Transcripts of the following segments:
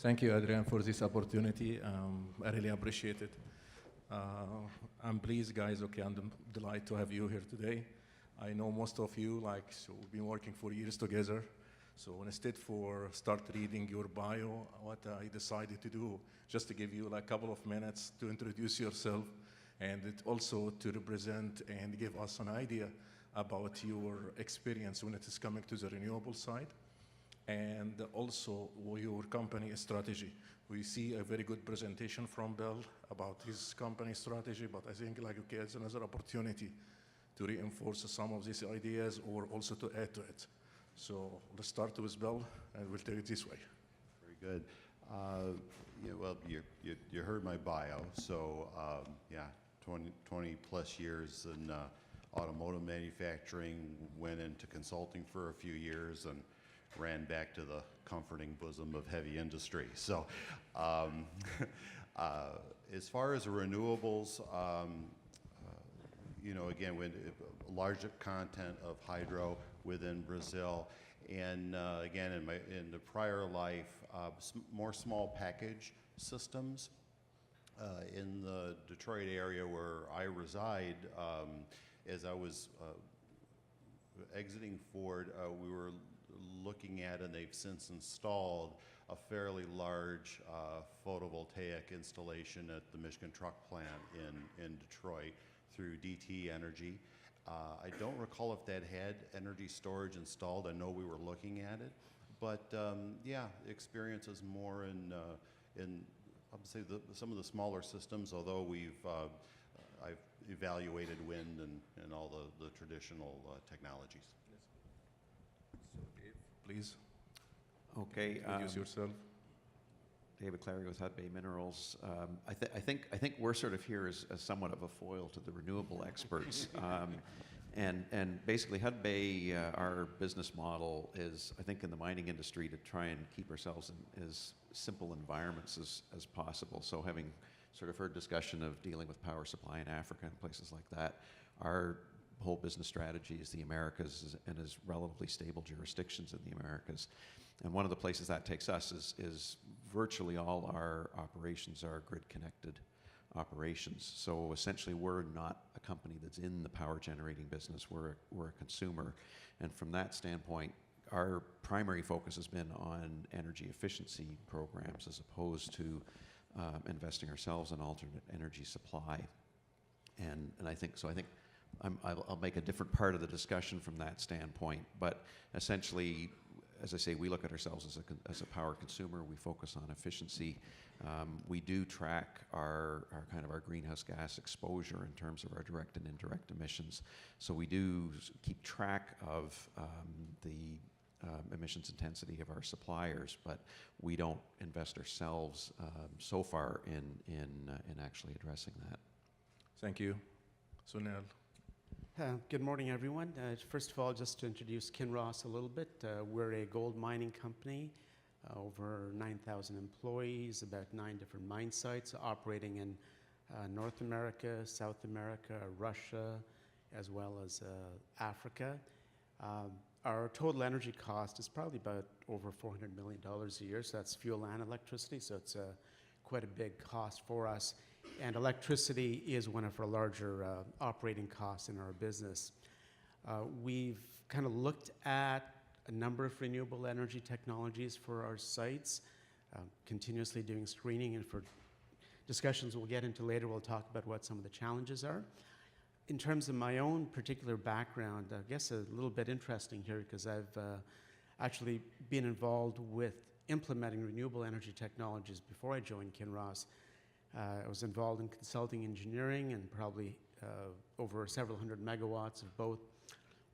Thank you, Adrian, for this opportunity. I really appreciate it. I'm pleased, guys. Okay, I'm delighted to have you here today. I know most of you, so we've been working for years together. So instead for start reading your bio, what I decided to do, just to give you like a couple of minutes to introduce yourself, and it also to represent and give us an idea about your experience when it is coming to the renewable side, and also your company strategy. We see a very good presentation from Bill about his company strategy, but I think okay, it's another opportunity to reinforce some of these ideas or also to add to it. So let's start with Bill, and we'll take it this way. Very good. Well, you heard my bio, so yeah, 20 plus years in automotive manufacturing, went into consulting for a few years, and ran back to the comforting bosom of heavy industry. So as far as renewables, again, with larger content of hydro within Brazil, and again, in the prior life, more small package systems. In the Detroit area where I reside, as I was exiting Ford, we were looking at, and they've since installed, a fairly large photovoltaic installation at the Michigan Truck Plant in Detroit through DT Energy. I don't recall if that had energy storage installed. I know we were looking at it, but yeah, the experience is more in I would say some of the smaller systems, although I've evaluated wind and all the traditional technologies. So Dave, please. Okay. Introduce yourself. David Clary with Hud Bay Minerals. I think we're sort of here as somewhat of a foil to the renewable experts. And basically Hud Bay, our business model is, I think, in the mining industry to try and keep ourselves in as simple environments as possible. So having sort of heard discussion of dealing with power supply in Africa and places like that, our whole business strategy is the Americas and is relatively stable jurisdictions in the Americas. And one of the places that takes us is virtually all our operations are grid-connected operations. So essentially, we're not a company that's in the power generating business. We're a consumer. And from that standpoint, our primary focus has been on energy efficiency programs as opposed to investing ourselves in alternate energy supply. And I think I'll make a different part of the discussion from that standpoint. But essentially, as I say, we look at ourselves as a power consumer. We focus on efficiency. We do track our greenhouse gas exposure in terms of our direct and indirect emissions. So we do keep track of the emissions intensity of our suppliers, but we don't invest ourselves so far in actually addressing that. Thank you. Sunil. Good morning, everyone. First of all, just to introduce Kinross a little bit, we're a gold mining company, over 9,000 employees, about 9 different mine sites operating in North America, South America, Russia, as well as Africa. Our total energy cost is probably about over $400 million a year, so that's fuel and electricity, so it's quite a big cost for us. And electricity is one of our larger operating costs in our business. We've kind of looked at a number of renewable energy technologies for our sites, continuously doing screening, and for discussions we'll get into later, we'll talk about what some of the challenges are. In terms of my own particular background, I guess a little bit interesting here because I've actually been involved with implementing renewable energy technologies before I joined Kinross. I was involved in consulting engineering and probably over several hundred megawatts of both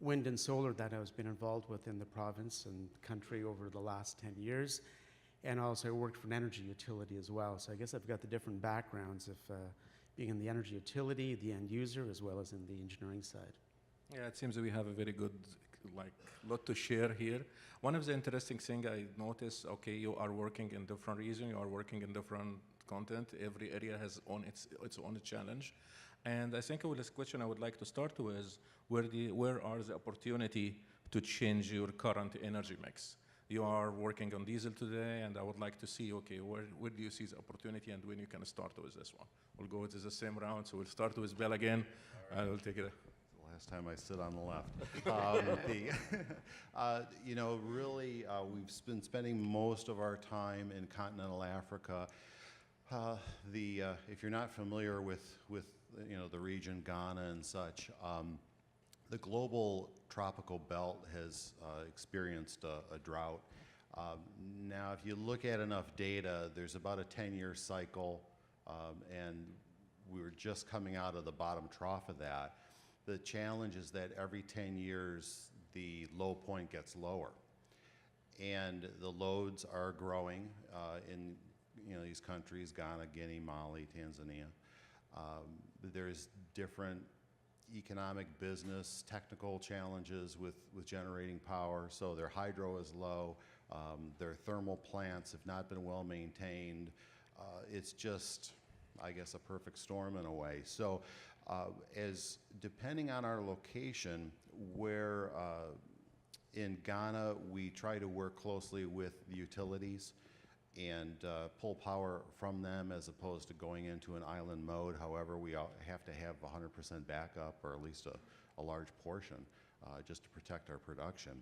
wind and solar that I've been involved with in the province and country over the last 10 years. And also I worked for an energy utility as well. So I guess I've got the different backgrounds of being in the energy utility, the end user, as well as in the engineering side. Yeah, it seems that we have a very good lot to share here. One of the interesting things I noticed, okay, you are working in different regions, you are working in different content. Every area has its own challenge. And I think this question I would like to start with, where are the opportunity to change your current energy mix? You are working on diesel today, and I would like to see, okay, where do you see the opportunity and when you can start with this one? We'll go with the same round, so we'll start with Bill again. I will take it. Last time I sit on the left. You know, really, we've been spending most of our time in continental Africa. If you're not familiar with you know, the region, Ghana and such, the global tropical belt has experienced a drought. Now, if you look at enough data, there's about a 10-year cycle, and we were just coming out of the bottom trough of that. The challenge is that every 10 years, the low point gets lower. And the loads are growing in, you know, these countries, Ghana, Guinea, Mali, Tanzania. There's different economic, business, technical challenges with generating power. So their hydro is low. Their thermal plants have not been well maintained. It's just, I guess, a perfect storm in a way. So as depending on our location, where in Ghana, we try to work closely with the utilities and pull power from them as opposed to going into an island mode. However, we have to have 100% backup, or at least a large portion, just to protect our production.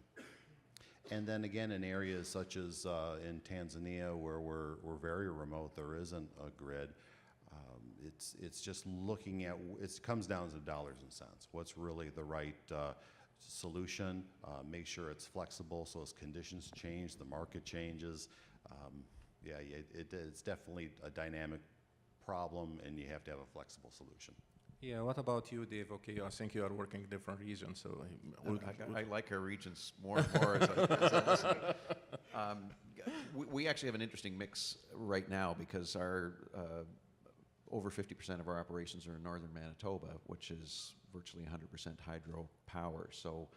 And then again, in areas such as in Tanzania, where we're very remote, there isn't a grid. It's just looking at, it comes down to dollars and cents. What's really the right solution? Make sure it's flexible, so as conditions change, the market changes. It's definitely a dynamic problem, and you have to have a flexible solution. Yeah, what about you, Dave? Okay, I think you are working in different regions, so... I like our regions more and more as I listen. We actually have an interesting mix right now because our over 50% of our operations are in northern Manitoba, which is virtually 100% hydro power. So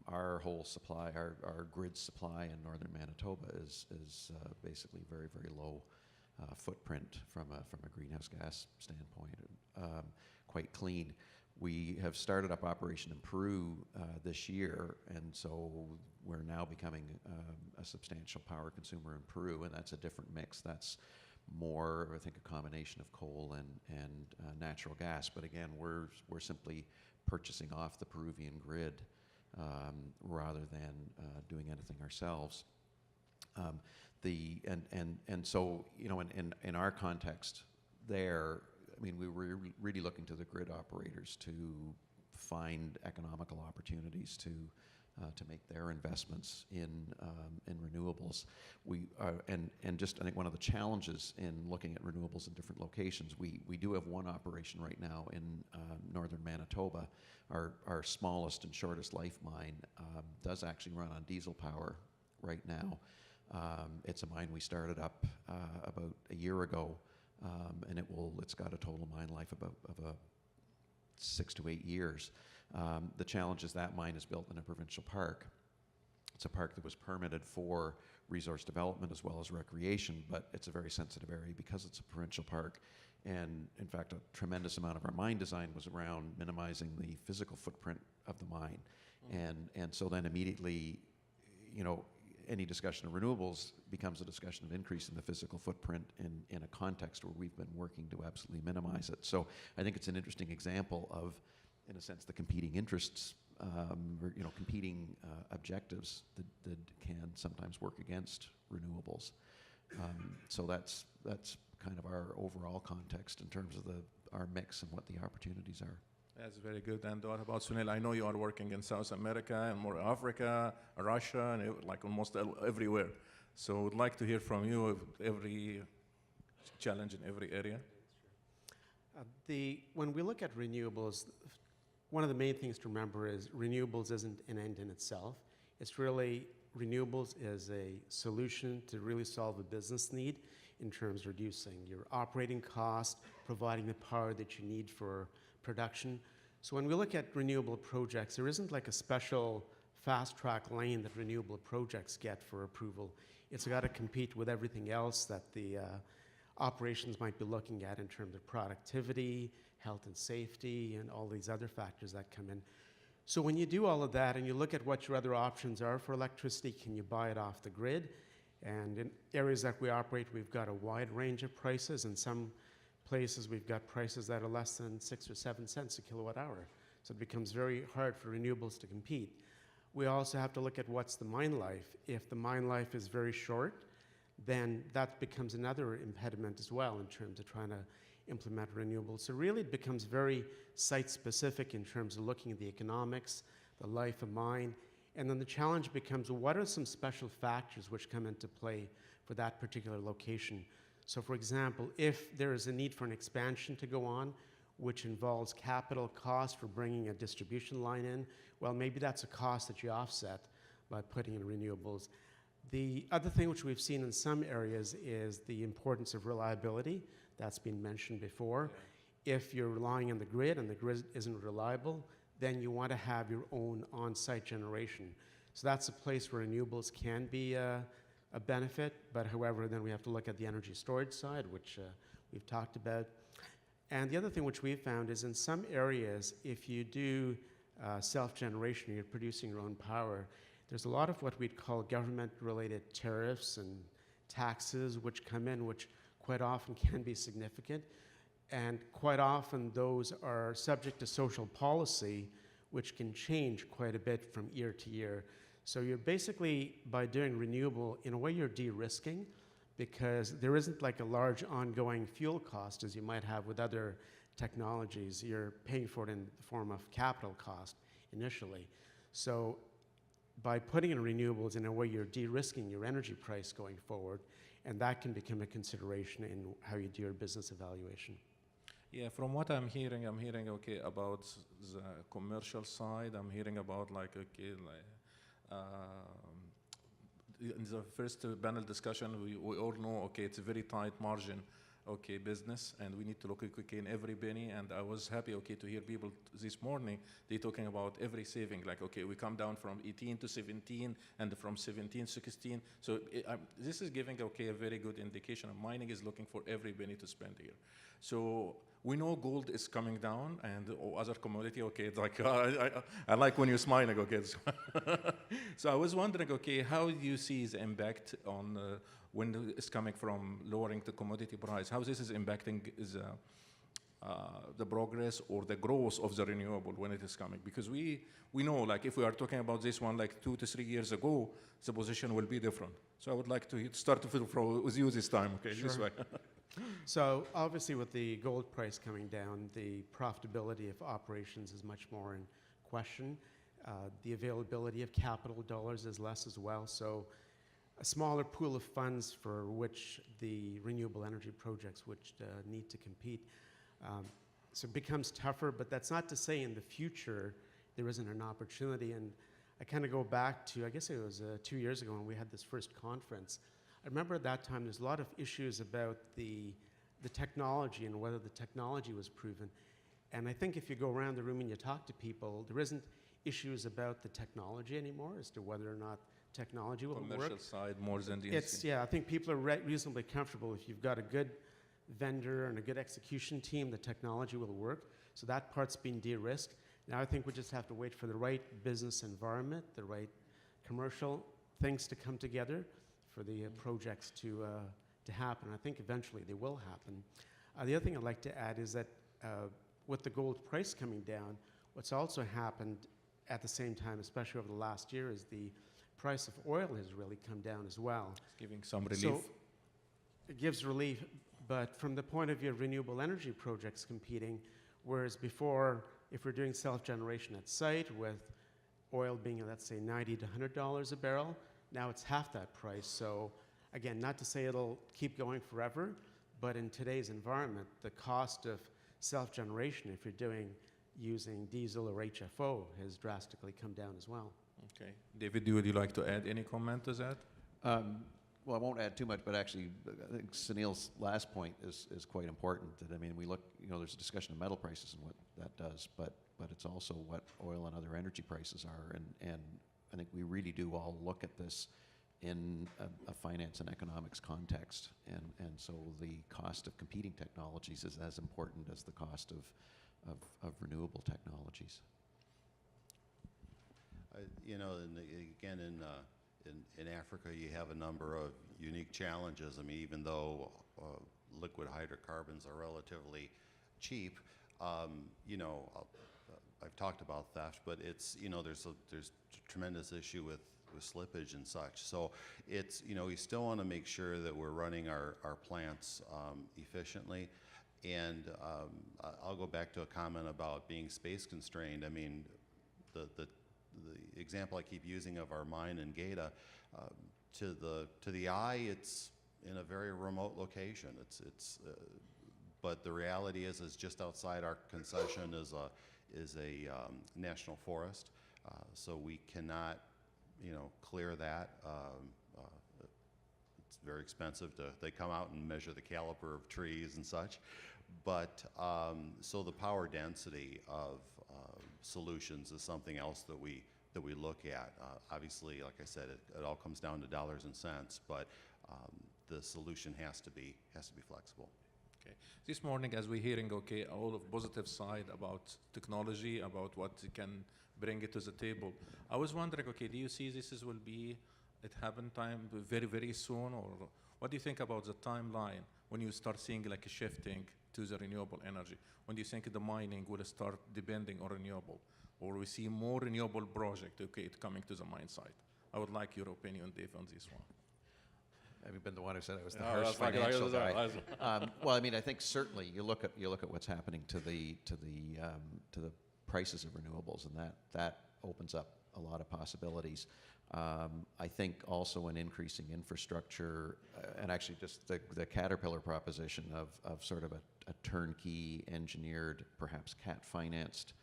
our whole supply, our grid supply in northern Manitoba is basically very, very low footprint from a greenhouse gas standpoint, quite clean. We have started up operation in Peru this year, and so we're now becoming a substantial power consumer in Peru, and that's a different mix. That's more, I think, a combination of coal and natural gas. But again, we're simply purchasing off the Peruvian grid rather than doing anything ourselves. So, you know, in our context there, I mean, we were really looking to the grid operators to find economical opportunities to make their investments in renewables. Just I think one of the challenges in looking at renewables in different locations, we do have one operation right now in northern Manitoba. Our smallest and shortest life mine does actually run on diesel power right now. It's a mine we started up about a year ago, and it's got a total mine life of 6 to 8 years. The challenge is that mine is built in a provincial park. It's a park that was permitted for resource development as well as recreation, but it's a very sensitive area because it's a provincial park. And in fact, a tremendous amount of our mine design was around minimizing the physical footprint of the mine. And so then immediately, you know, any discussion of renewables becomes a discussion of increasing the physical footprint in a context where we've been working to absolutely minimize it. So I think it's an interesting example of, in a sense, the competing interests, or, you know, competing objectives that can sometimes work against renewables. So that's kind of our overall context in terms of our mix and what the opportunities are. That's very good. And what about Sunil? I know you are working in South America and more Africa, Russia, and like almost everywhere. So would like to hear from you of every challenge in every area. When we look at renewables, one of the main things to remember is renewables isn't an end in itself. It's really, renewables is a solution to really solve a business need in terms of reducing your operating cost, providing the power that you need for production. So when we look at renewable projects, there isn't like a special fast-track lane that renewable projects get for approval. It's got to compete with everything else that the operations might be looking at in terms of productivity, health and safety, and all these other factors that come in. So when you do all of that and you look at what your other options are for electricity, can you buy it off the grid? And in areas that we operate, we've got a wide range of prices. In some places, we've got prices that are less than 6 or 7 cents a kilowatt hour. So it becomes very hard for renewables to compete. We also have to look at what's the mine life. If the mine life is very short, then that becomes another impediment as well in terms of trying to implement renewables. So really it becomes very site-specific in terms of looking at the economics, the life of mine, and then the challenge becomes, what are some special factors which come into play for that particular location? So for example, if there is a need for an expansion to go on, which involves capital cost for bringing a distribution line in, well, maybe that's a cost that you offset by putting in renewables. The other thing which we've seen in some areas is the importance of reliability. That's been mentioned before. Yeah. If you're relying on the grid and the grid isn't reliable, then you want to have your own on-site generation. So that's a place where renewables can be a benefit, but however, then we have to look at the energy storage side, which we've talked about. And the other thing which we've found is in some areas, if you do self-generation, you're producing your own power, there's a lot of what we'd call government-related tariffs and taxes which come in, which quite often can be significant. And quite often those are subject to social policy, which can change quite a bit from year to year. So you're basically, by doing renewable, in a way you're de-risking, because there isn't like a large ongoing fuel cost as you might have with other technologies. You're paying for it in the form of capital cost initially. So by putting in renewables, in a way you're de-risking your energy price going forward, and that can become a consideration in how you do your business evaluation. Yeah, from what I'm hearing okay about the commercial side. I'm hearing about like okay, like in the first panel discussion, we all know okay, it's a very tight margin, okay, business, and we need to look okay in every penny. And I was happy okay to hear people this morning they talking about every saving, like okay, we come down from 18 to 17 and from 17 to 16. So this is giving okay a very good indication. Mining is looking for every penny to spend here. So we know gold is coming down and other commodity, okay, it's like, I like when you're smiling, okay. So I was wondering, okay, how do you see the impact on when it's coming from lowering the commodity price? How this is impacting the progress or the growth of the renewable when it is coming? Because we know, like, if we are talking about this one like 2 to 3 years ago, the position will be different. So I would like to start with you this time, okay, Sure. this way. So obviously with the gold price coming down, the profitability of operations is much more in question. The availability of capital dollars is less as well. So a smaller pool of funds for which the renewable energy projects which need to compete. So it becomes tougher, but that's not to say in the future there isn't an opportunity. And I kind of go back to, I guess it was 2 years ago when we had this first conference. I remember at that time there's a lot of issues about the technology and whether the technology was proven. And I think if you go around the room and you talk to people, there isn't issues about the technology anymore as to whether or not technology will work. Commercial side more than the Yeah, I think people are reasonably comfortable if you've got a good vendor and a good execution team, the technology will work. So that part's been de-risked. Now I think we just have to wait for the right business environment, the right commercial things to come together for the projects to happen. I think eventually they will happen. The other thing I'd like to add is that with the gold price coming down, what's also happened at the same time, especially over the last year, is the price of oil has really come down as well. It's giving some relief. So it gives relief, but from the point of view of renewable energy projects competing, whereas before, if we're doing self-generation at site with oil being, let's say, $90 to $100 a barrel, now it's half that price. So again, not to say it'll keep going forever, but in today's environment, the cost of self-generation, if you're using diesel or HFO, has drastically come down as well. Okay. David, would you like to add any comment to that? Well, I won't add too much, but actually, I think Sunil's last point is quite important. That, I mean, we look, there's a discussion of metal prices and what that does, but it's also what oil and other energy prices are, and I think we really do all look at this in a finance and economics context, and so the cost of competing technologies is as important as the cost of renewable technologies. You know, and again, in Africa, you have a number of unique challenges. I mean, even though liquid hydrocarbons are relatively cheap, you know, I've talked about theft, but it's, you know, there's a tremendous issue with slippage and such. So it's, you know, we still want to make sure that we're running our plants efficiently. And I'll go back to a comment about being space constrained. I mean, the example I keep using of our mine in Gaeta, to the eye, it's in a very remote location. But the reality is just outside our concession is a national forest, so we cannot, you know, clear that. It's very expensive they come out and measure the caliper of trees and such. But so the power density of solutions is something else that we look at. Obviously, like I said, it all comes down to dollars and cents, but the solution has to be flexible. Okay. This morning, as we're hearing, okay, all of positive side about technology, about what it can bring it to the table. I was wondering, okay, do you see this will be it happen time very, very soon, or what do you think about the timeline when you start seeing like a shifting to the renewable energy? When do you think the mining will start depending on renewable, or we see more renewable project, okay, coming to the mine site? I would like your opinion, Dave, on this one. Have you been the one who said I was the No, harsh that's fine. financial guy? Well, I mean, I think certainly you look at what's happening to the prices of renewables, and that opens up a lot of possibilities. I think also an increasing infrastructure, and actually just the Caterpillar proposition of sort of a turnkey, engineered, perhaps CAT financed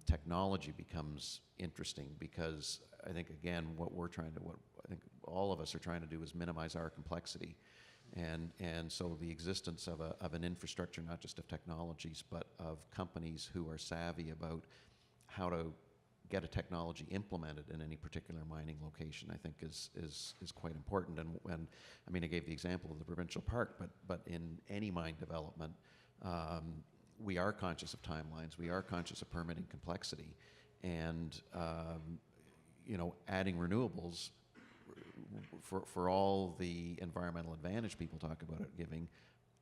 technology becomes interesting, because I think, again, what I think all of us are trying to do is minimize our complexity. And so the existence of an infrastructure, not just of technologies, but of companies who are savvy about how to get a technology implemented in any particular mining location, I think is quite important. And I mean, I gave the example of the provincial park, but in any mine development, we are conscious of timelines, we are conscious of permitting complexity, and you know, adding renewables for all the environmental advantage people talk about it giving,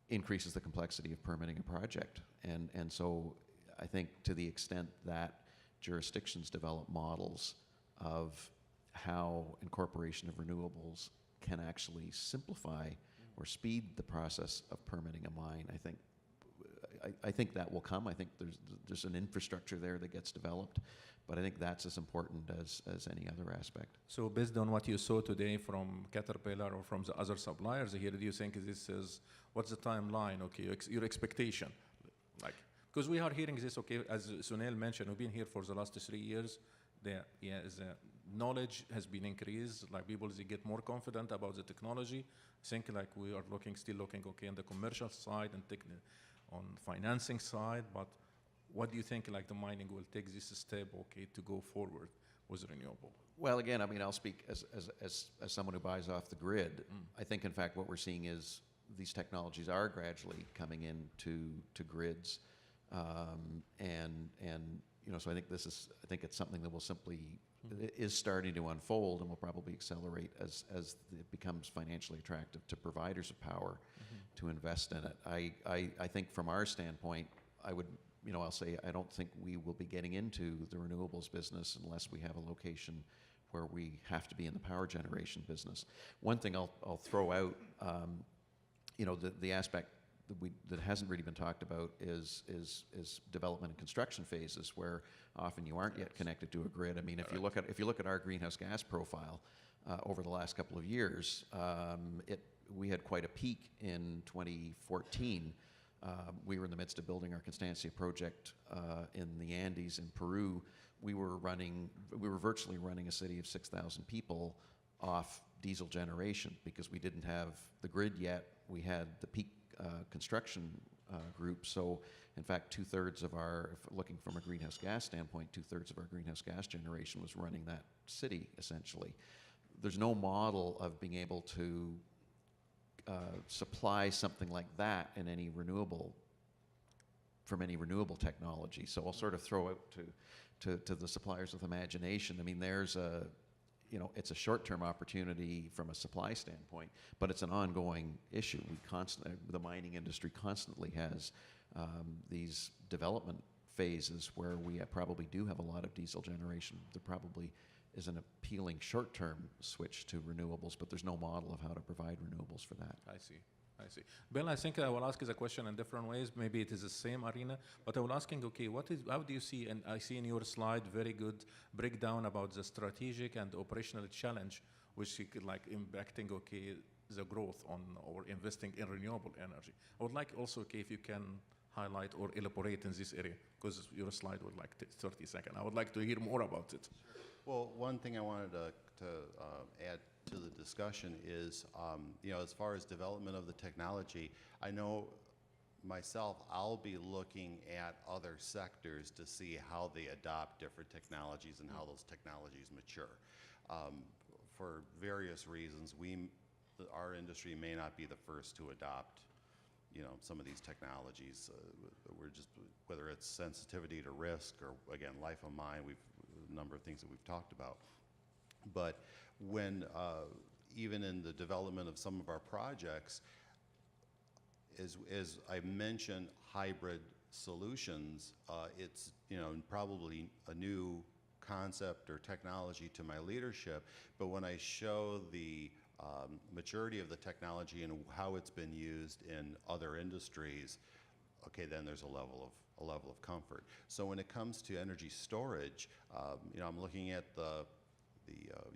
increases the complexity of permitting a project. And so I think to the extent that jurisdictions develop models of how incorporation of renewables can actually simplify or speed the process of permitting a mine, I think that will come. I think there's an infrastructure there that gets developed, but I think that's as important as any other aspect. So based on what you saw today from Caterpillar or from the other suppliers here, do you think what's the timeline, okay, your expectation? Like, because we are hearing this, okay, as Sunil mentioned, we've been here for the last 3 years. The knowledge has been increased, like people, they get more confident about the technology. I think like we are still looking, okay, on the commercial side and on financing side, but what do you think like the mining will take this step, okay, to go forward with renewable? Well, again, I mean, I'll speak as someone who buys off the grid. I think, in fact, what we're seeing is these technologies are gradually coming into grids, and you know, so I think it's something that will simply is starting to unfold and will probably accelerate as it becomes financially attractive to providers of power to invest in it. I think from our standpoint, I'll say I don't think we will be getting into the renewables business unless we have a location where we have to be in the power generation business. One thing I'll throw out, you know, the aspect that hasn't really been talked about is development and construction phases, where often you aren't yet connected to a grid. I mean, if you look at our greenhouse gas profile over the last couple of years, we had quite a peak in 2014. We were in the midst of building our Constancia project in the Andes in Peru. We were virtually running a city of 6,000 people off diesel generation because we didn't have the grid yet. We had the peak construction group. So, in fact, looking from a greenhouse gas standpoint, 2/3 of our greenhouse gas generation was running that city, essentially. There's no model of being able to supply something like that in from any renewable technology. So I'll sort of throw out to the suppliers with imagination. I mean, there's a, it's a short-term opportunity from a supply standpoint, but it's an ongoing issue. The mining industry constantly has these development phases where we probably do have a lot of diesel generation. There probably is an appealing short-term switch to renewables, but there's no model of how to provide renewables for that. I see. Bill, I think I will ask you the question in different ways. Maybe it is the same arena, but I will asking, okay, how do you see, and I see in your slide very good breakdown about the strategic and operational challenge, which you could like impacting, okay, the growth on or investing in renewable energy. I would like also, okay, if you can highlight or elaborate in this area, because your slide was like 30 seconds. I would like to hear more about it. Well, one thing I wanted to add to the discussion is, as far as development of the technology, I know myself, I'll be looking at other sectors to see how they adopt different technologies and how those technologies mature. For various reasons, our industry may not be the first to adopt some of these technologies. Whether it's sensitivity to risk or, again, life of mine, a number of things that we've talked about. But when, even in the development of some of our projects, as I mentioned, hybrid solutions, it's, probably a new concept or technology to my leadership, but when I show the maturity of the technology and how it's been used in other industries, okay, then there's a level of comfort. So when it comes to energy storage, I'm looking at the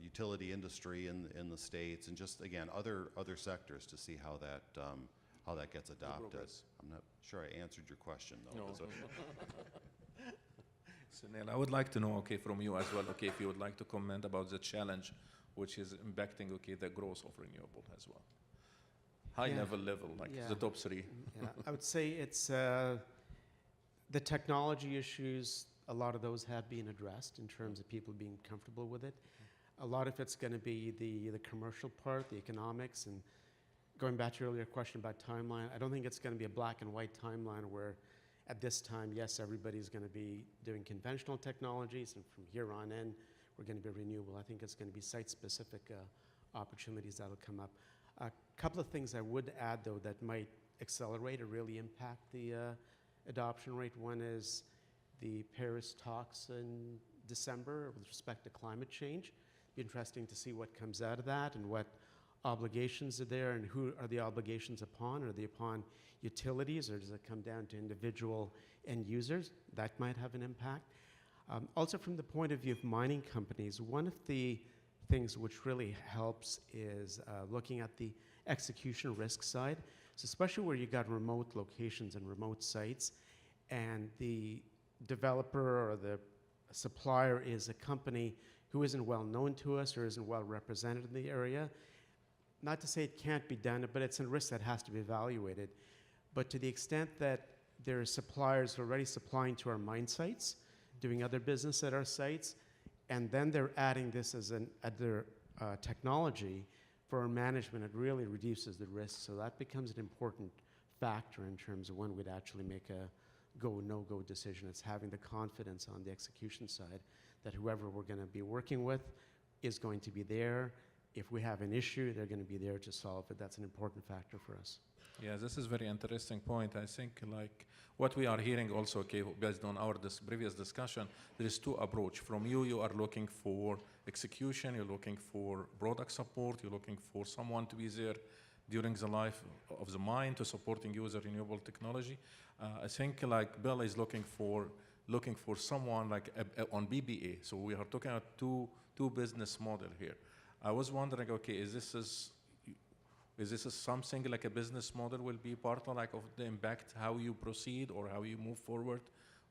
utility industry in the States, and just again other sectors to see how that gets adopted. I'm not sure I answered your question though. No. Sunil, I would like to know, okay, from you as well, okay, if you would like to comment about the challenge which is impacting, okay, the growth of renewable as well. High level, like the top three. Yeah, I would say it's the technology issues. A lot of those have been addressed in terms of people being comfortable with it. A lot of it's going to be the commercial part, the economics, and going back to your earlier question about timeline, I don't think it's going to be a black and white timeline where at this time, yes, everybody's going to be doing conventional technologies, and from here on in, we're going to be renewable. I think it's going to be site-specific opportunities that'll come up. A couple of things I would add, though, that might accelerate or really impact the adoption rate. One is the Paris talks in December with respect to climate change. Be interesting to see what comes out of that and what obligations are there, and who are the obligations upon? Are they upon utilities, or does it come down to individual end users? That might have an impact. Also, from the point of view of mining companies, one of the things which really helps is looking at the execution risk side. So especially where you got remote locations and remote sites, and the developer or the supplier is a company who isn't well known to us or isn't well represented in the area. Not to say it can't be done, but it's a risk that has to be evaluated. But to the extent that there are suppliers already supplying to our mine sites, doing other business at our sites, and then they're adding this as other technology for our management, it really reduces the risk. So that becomes an important factor in terms of when we'd actually make a go, no-go decision. It's having the confidence on the execution side that whoever we're going to be working with is going to be there. If we have an issue, they're going to be there to solve it. That's an important factor for us. Yeah, this is a very interesting point. I think like what we are hearing also, okay, based on our previous discussion, there is two approach. From you are looking for execution, you're looking for product support, you're looking for someone to be there during the life of the mine to supporting you with a renewable technology. I think like Bill is looking for someone like on BBA. So we are talking about two business model here. I was wondering, okay, is this something like a business model will be part of like of the impact how you proceed or how you move forward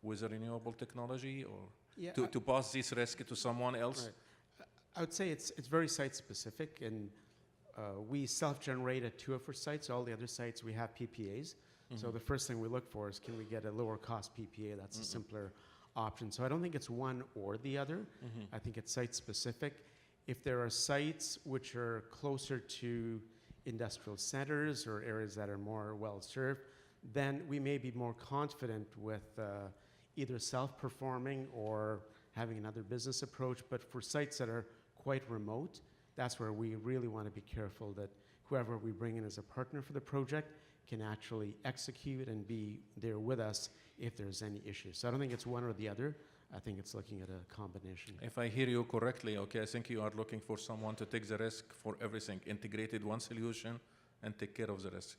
with a renewable technology, or to pass this risk to someone else? Right. I would say it's very site specific, and we self-generate at 2 of our sites. All the other sites we have PPAs. Mm-hmm. So the first thing we look for is, can we get a lower cost PPA? That's a simpler option. So I don't think it's one or the other. Mm-hmm. I think it's site specific. If there are sites which are closer to industrial centers or areas that are more well-served, then we may be more confident with either self-performing or having another business approach. But for sites that are quite remote, that's where we really want to be careful that whoever we bring in as a partner for the project can actually execute and be there with us if there's any issues. So I don't think it's one or the other. I think it's looking at a combination. If I hear you correctly, okay, I think you are looking for someone to take the risk for everything, integrated one solution and take care of the risk.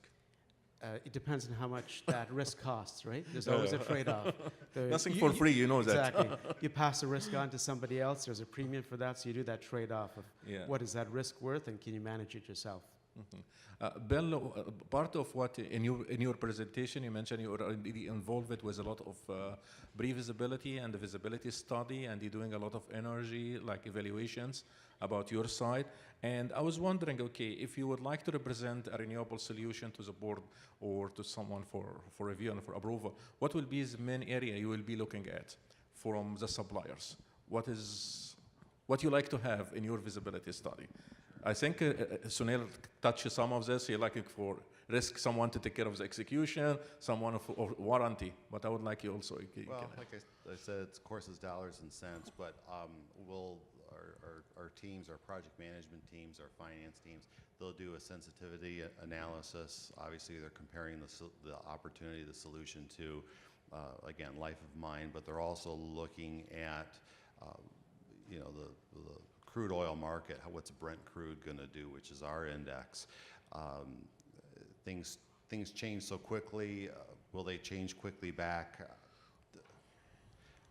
It depends on how much that risk costs, right? There's always a trade-off. Nothing for free, you know that. Exactly. You pass the risk on to somebody else, there's a premium for that, so you do that trade-off of Yeah. what is that risk worth and can you manage it yourself? Bill, part of what in your presentation you mentioned you are already involved with a lot of pre-visibility and the visibility study, and you're doing a lot of energy like evaluations about your side. And I was wondering, okay, if you would like to represent a renewable solution to the board or to someone for review and for approval, what will be the main area you will be looking at from the suppliers? What you like to have in your visibility study? I think Sunil touched some of this. You're looking for risk, someone to take care of the execution, someone or warranty. But I would like you also. Well, like I said, it's, of course, it's dollars and cents, but our teams, our project management teams, our finance teams, they'll do a sensitivity analysis. Obviously, they're comparing the opportunity, the solution to, again, life of mine, but they're also looking at, you know, the crude oil market, what's Brent crude going to do, which is our index. Things change so quickly. Will they change quickly back?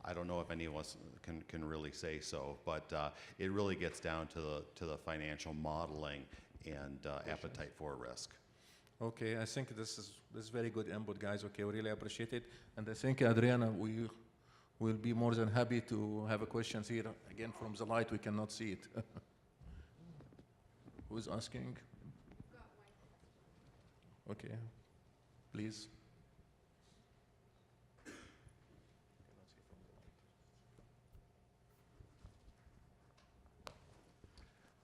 I don't know if any of us can really say so, but it really gets down to the financial modeling and appetite for risk. Okay, I think this is very good input, guys. Okay, we really appreciate it. And I think, Adriana, we will be more than happy to have a questions here. Again, from the light, we cannot see it. Who is asking? Okay, please.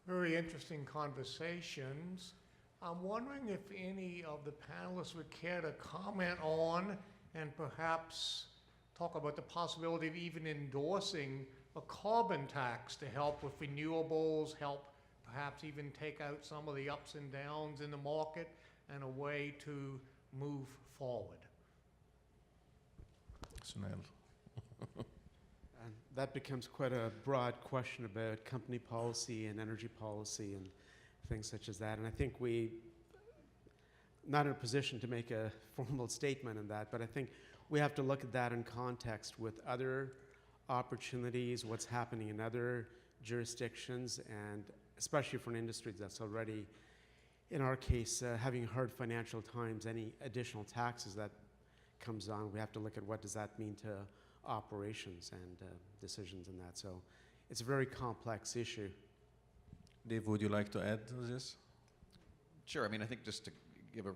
Very interesting conversations. I'm wondering if any of the panelists would care to comment on and perhaps talk about the possibility of even endorsing a carbon tax to help with renewables, help perhaps even take out some of the ups and downs in the market and a way to move forward. Sunil. And that becomes quite a broad question about company policy and energy policy and things such as that. And I think we're not in a position to make a formal statement on that, but I think we have to look at that in context with other opportunities, what's happening in other jurisdictions, and especially for an industry that's already, in our case, having hard financial times, any additional taxes that comes on, we have to look at what does that mean to operations and decisions in that. So it's a very complex issue. Dave, would you like to add to this? Sure. I mean, I think just to give a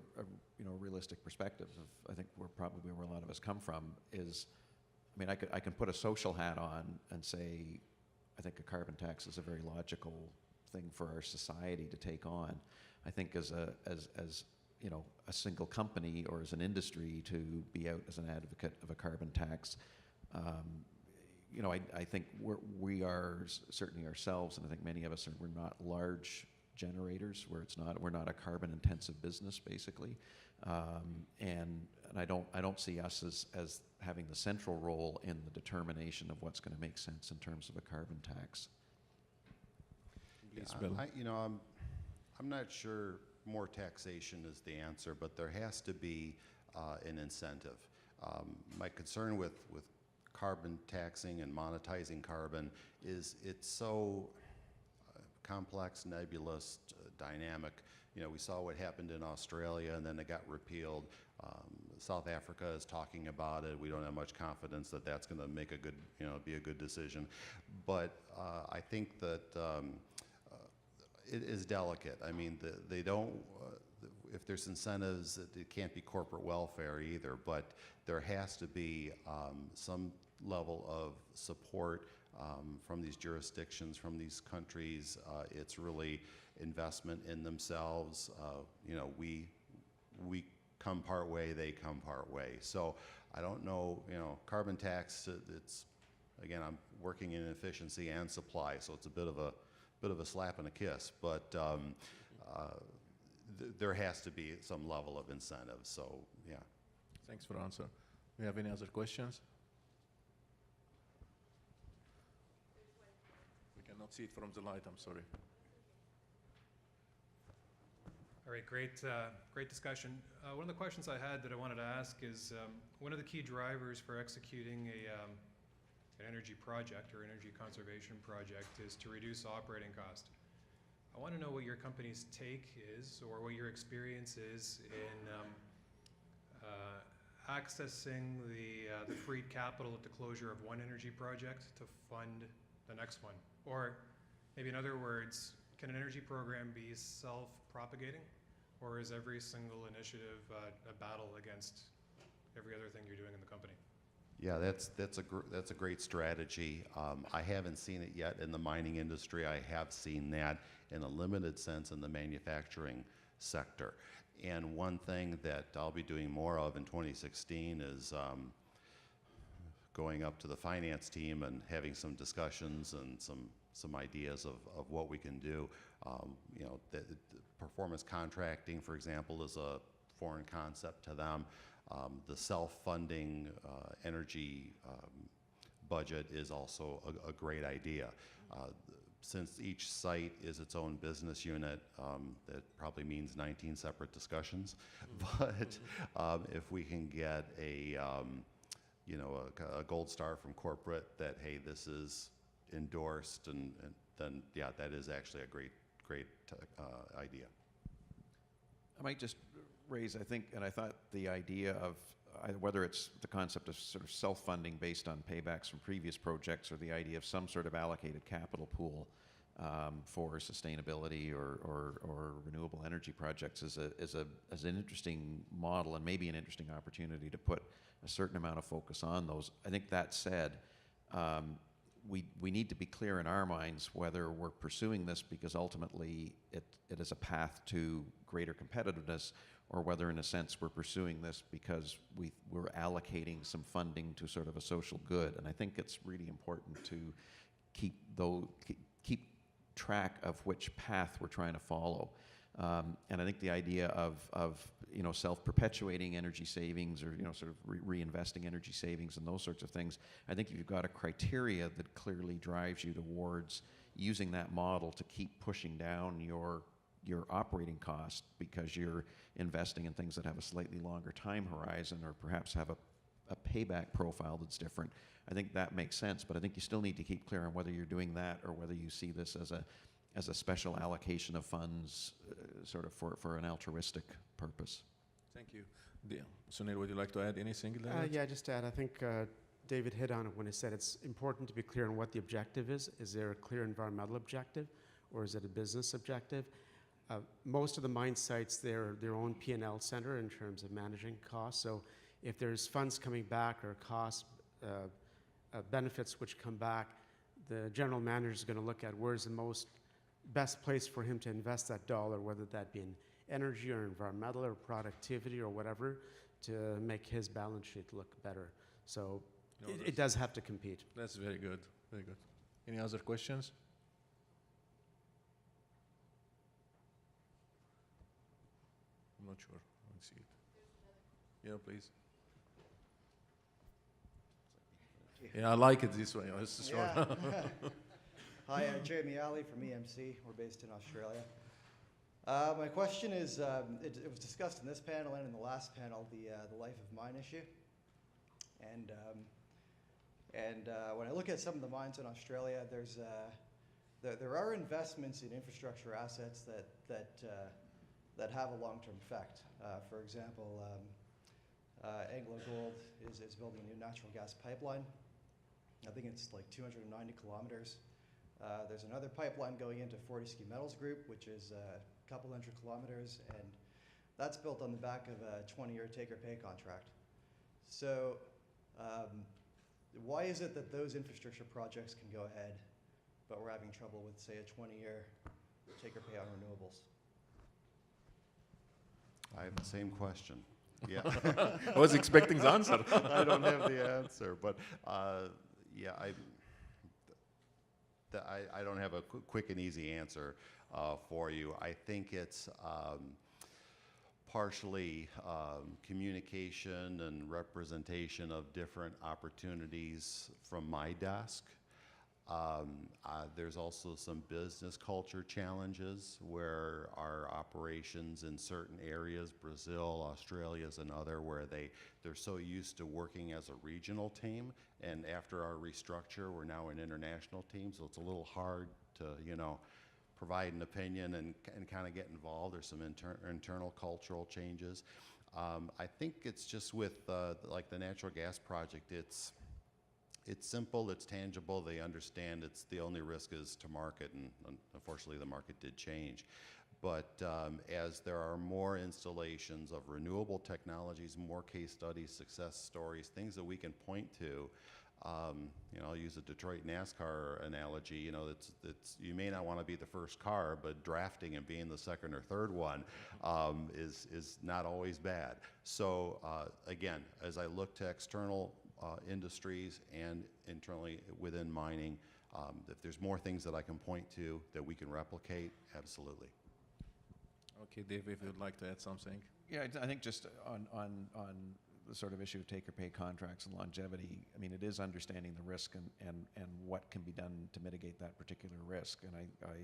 realistic perspective of, I think probably where a lot of us come from is, I mean, I can put a social hat on and say, I think a carbon tax is a very logical thing for our society to take on. I think as you know, a single company or as an industry to be out as an advocate of a carbon tax, you know, I think we are certainly ourselves, and I think many of us we're not large generators where we're not a carbon intensive business basically, and I don't see us as having the central role in the determination of what's going to make sense in terms of a carbon tax. Please, Bill. I'm not sure more taxation is the answer, but there has to be an incentive. My concern with carbon taxing and monetizing carbon is it's so complex, nebulous, dynamic. You know, we saw what happened in Australia, and then it got repealed. South Africa is talking about it. We don't have much confidence that that's going to make a good, be a good decision. But I think that it is delicate. I mean, they don't. If there's incentives, it can't be corporate welfare either. But there has to be some level of support from these jurisdictions, from these countries. It's really investment in themselves. We come part way, they come part way. So I don't know, carbon tax, again, I'm working in efficiency and supply, so it's a bit of a slap and a kiss. But there has to be some level of incentive. So yeah. Thanks for the answer. We have any other questions? We cannot see it from the light, I'm sorry. All right, great discussion. One of the questions I had that I wanted to ask is, one of the key drivers for executing an energy project or energy conservation project is to reduce operating cost. I want to know what your company's take is, or what your experience is in accessing the freed capital at the closure of one energy project to fund the next one. Or maybe in other words, can an energy program be self-propagating, or is every single initiative a battle against every other thing you're doing in the company? Yeah, that's a great strategy. I haven't seen it yet in the mining industry. I have seen that in a limited sense in the manufacturing sector. And one thing that I'll be doing more of in 2016 is going up to the finance team and having some discussions and some ideas of what we can do. You know, the performance contracting, for example, is a foreign concept to them. The self-funding energy budget is also a great idea. Since each site is its own business unit, that probably means 19 separate discussions. But if we can get a gold star from corporate that, hey, this is endorsed, and then yeah, that is actually a great idea. I might just raise, I think, and I thought the idea of whether it's the concept of sort of self-funding based on paybacks from previous projects, or the idea of some sort of allocated capital pool for sustainability or renewable energy projects is an interesting model, and maybe an interesting opportunity to put a certain amount of focus on those. I think that said, we need to be clear in our minds whether we're pursuing this because ultimately it is a path to greater competitiveness, or whether in a sense we're pursuing this because we're allocating some funding to sort of a social good. And I think it's really important to keep track of which path we're trying to follow. And I think the idea of self-perpetuating energy savings, or sort of reinvesting energy savings and those sorts of things, I think if you've got a criteria that clearly drives you towards using that model to keep pushing down your operating cost because you're investing in things that have a slightly longer time horizon, or perhaps have a payback profile that's different, I think that makes sense. But I think you still need to keep clear on whether you're doing that, or whether you see this as a special allocation of funds, sort of for an altruistic purpose. Thank you. Sunil, would you like to add anything to that? Yeah, just to add, I think David hit on it when he said it's important to be clear on what the objective is. Is there a clear environmental objective, or is it a business objective? Most of the mine sites, they're their own P&L center in terms of managing costs. So if there's funds coming back, or cost benefits which come back, the general manager is going to look at where's the best place for him to invest that dollar, whether that be in energy or environmental or productivity or whatever, to make his balance sheet look better. So it does have to compete. That's very good, very good. Any other questions? I'm not sure. I don't see it. Yeah, please. Yeah, I like it this way. It's short. Yeah. Hi, I'm Jeremy Alley from EMC. We're based in Australia. My question is, it was discussed in this panel and in the last panel, the life of mine issue. And when I look at some of the mines in Australia, there are investments in infrastructure assets that have a long-term effect. For example, AngloGold is building a new natural gas pipeline. I think it's like 290 kilometers. There's another pipeline going into Fortescue Metals Group, which is a couple hundred kilometers, and that's built on the back of a 20-year take-or-pay contract. So why is it that those infrastructure projects can go ahead, but we're having trouble with, say, a 20-year take-or-pay on renewables? I have the same question. Yeah. I was expecting the answer. I don't have the answer, but yeah, I don't have a quick and easy answer for you. I think it's partially communication and representation of different opportunities from my desk. There's also some business culture challenges where our operations in certain areas, Brazil, Australia is another, where they're so used to working as a regional team, and after our restructure, we're now an international team, so it's a little hard to, provide an opinion and kind of get involved. There's some internal cultural changes. I think it's just with like the natural gas project, it's simple, it's tangible, they understand the only risk is to market, and unfortunately the market did change. But as there are more installations of renewable technologies, more case studies, success stories, things that we can point to, I'll use a Detroit NASCAR analogy. You may not want to be the first car, but drafting and being the second or third one is not always bad. So again, as I look to external industries and internally within mining, if there's more things that I can point to that we can replicate, absolutely. Okay, Dave, if you'd like to add something. Yeah, I think just on the sort of issue of take-or-pay contracts and longevity, I mean, it is understanding the risk and what can be done to mitigate that particular risk. And I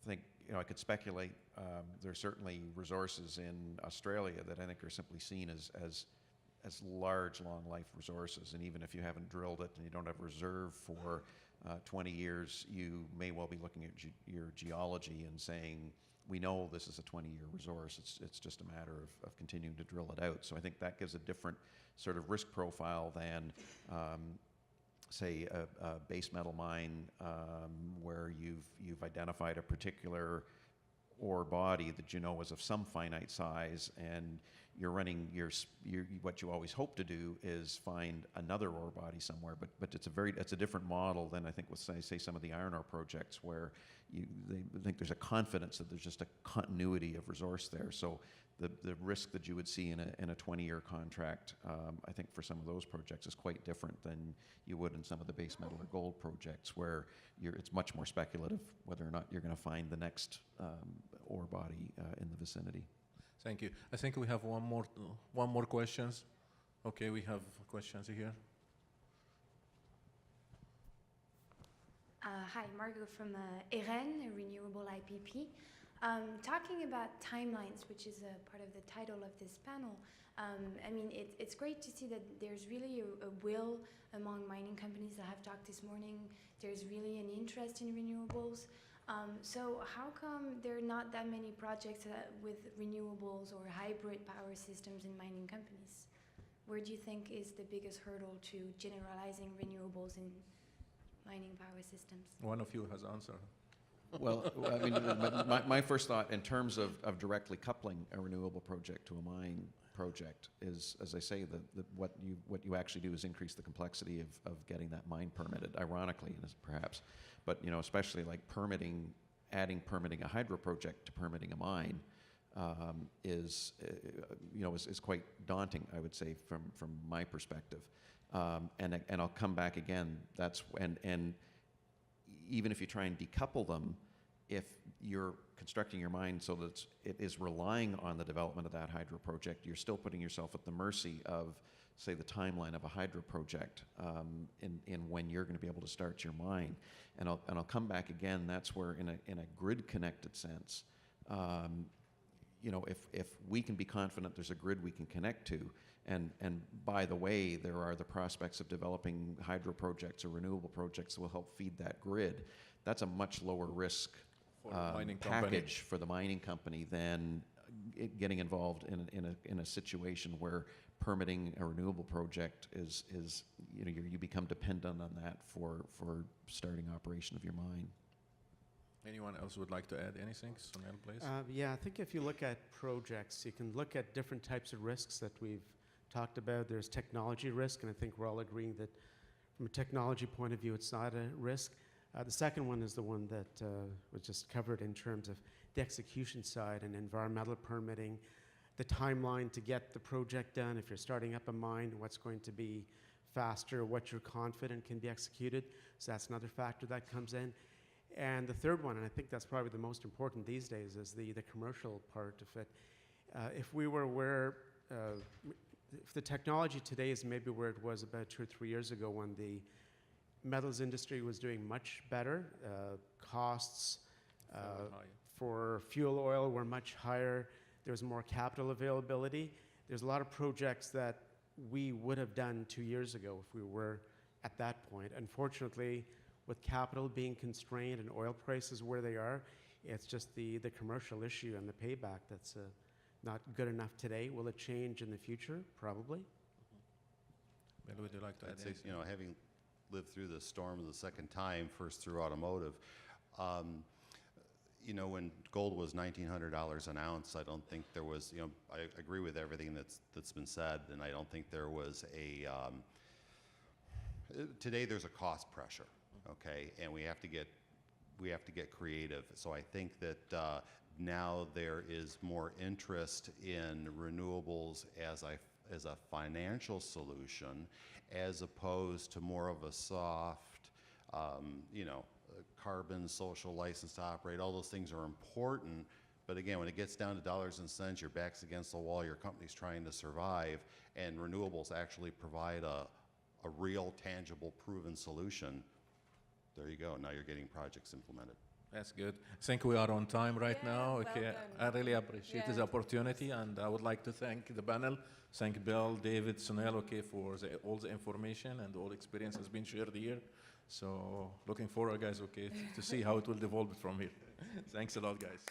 think, I could speculate, there are certainly resources in Australia that I think are simply seen as large, long-life resources. And even if you haven't drilled it and you don't have reserve for 20 years, you may well be looking at your geology and saying, we know this is a 20-year resource. It's just a matter of continuing to drill it out. So I think that gives a different sort of risk profile than, say, a base metal mine where you've identified a particular ore body that you know is of some finite size, and you're running what you always hope to do is find another ore body somewhere, but it's a different model than I think with say some of the iron ore projects where they think there's a confidence that there's just a continuity of resource there. So the risk that you would see in a 20-year contract, I think for some of those projects is quite different than you would in some of the base metal or gold projects where it's much more speculative whether or not you're going to find the next ore body in the vicinity. Thank you. I think we have one more questions. Okay, we have questions here. Hi, Margot from EREN, Renewable IPP. Talking about timelines, which is a part of the title of this panel, I mean, it's great to see that there's really a will among mining companies that have talked this morning. There's really an interest in renewables. So how come there are not that many projects with renewables or hybrid power systems in mining companies? Where do you think is the biggest hurdle to generalizing renewables in mining power systems? One of you has answer. Well, I mean, my first thought in terms of directly coupling a renewable project to a mine project is, as I say, what you actually do is increase the complexity of getting that mine permitted, ironically, perhaps. But, especially like adding permitting a hydro project to permitting a mine is quite daunting, I would say, from my perspective. And I'll come back again. And even if you try and decouple them, if you're constructing your mine so that it is relying on the development of that hydro project, you're still putting yourself at the mercy of, say, the timeline of a hydro project in when you're going to be able to start your mine. And I'll come back again. That's where, in a grid-connected sense, if we can be confident there's a grid we can connect to, and by the way, there are the prospects of developing hydro projects or renewable projects that will help feed that grid, that's a much lower risk package for the mining company than getting involved in a situation where permitting a renewable project is you become dependent on that for starting operation of your mine. Anyone else would like to add anything? Sunil, please. Yeah, I think if you look at projects, you can look at different types of risks that we've talked about. There's technology risk, and I think we're all agreeing that from a technology point of view, it's not a risk. The second one is the one that was just covered in terms of the execution side and environmental permitting, the timeline to get the project done. If you're starting up a mine, what's going to be faster, what you're confident can be executed. So that's another factor that comes in. And the third one, and I think that's probably the most important these days, is the commercial part of it. If we were where, if the technology today is maybe where it was about 2 or 3 years ago when the metals industry was doing much better, costs for fuel oil were much higher, there was more capital availability. There's a lot of projects that we would have done 2 years ago if we were at that point. Unfortunately, with capital being constrained and oil prices where they are, it's just the commercial issue and the payback that's not good enough today. Will it change in the future? Probably. Bill, would you like to add I'd say, anything? you know, having lived through the storm the second time, first through automotive, you know, when gold was $1,900 an ounce, I don't think there was, you know, I agree with everything that's been said, and I don't think there was a, today there's a cost pressure, okay, and we have to get creative. So I think that now there is more interest in renewables as a financial solution, as opposed to more of a soft, you know, carbon, social license to operate. All those things are important, but again, when it gets down to dollars and cents, your back's against the wall, your company's trying to survive, and renewables actually provide a real, tangible, proven solution. There you go. Now you're getting projects implemented. That's good. I think we are on time right Yeah, now. well Okay, done. I really appreciate this Yeah. opportunity, and I would like to thank the panel. Thank Bill, David, Sunil, okay, for all the information and all experience has been shared here. So looking forward, guys, okay, to see how it will develop from here. Thanks a lot, guys.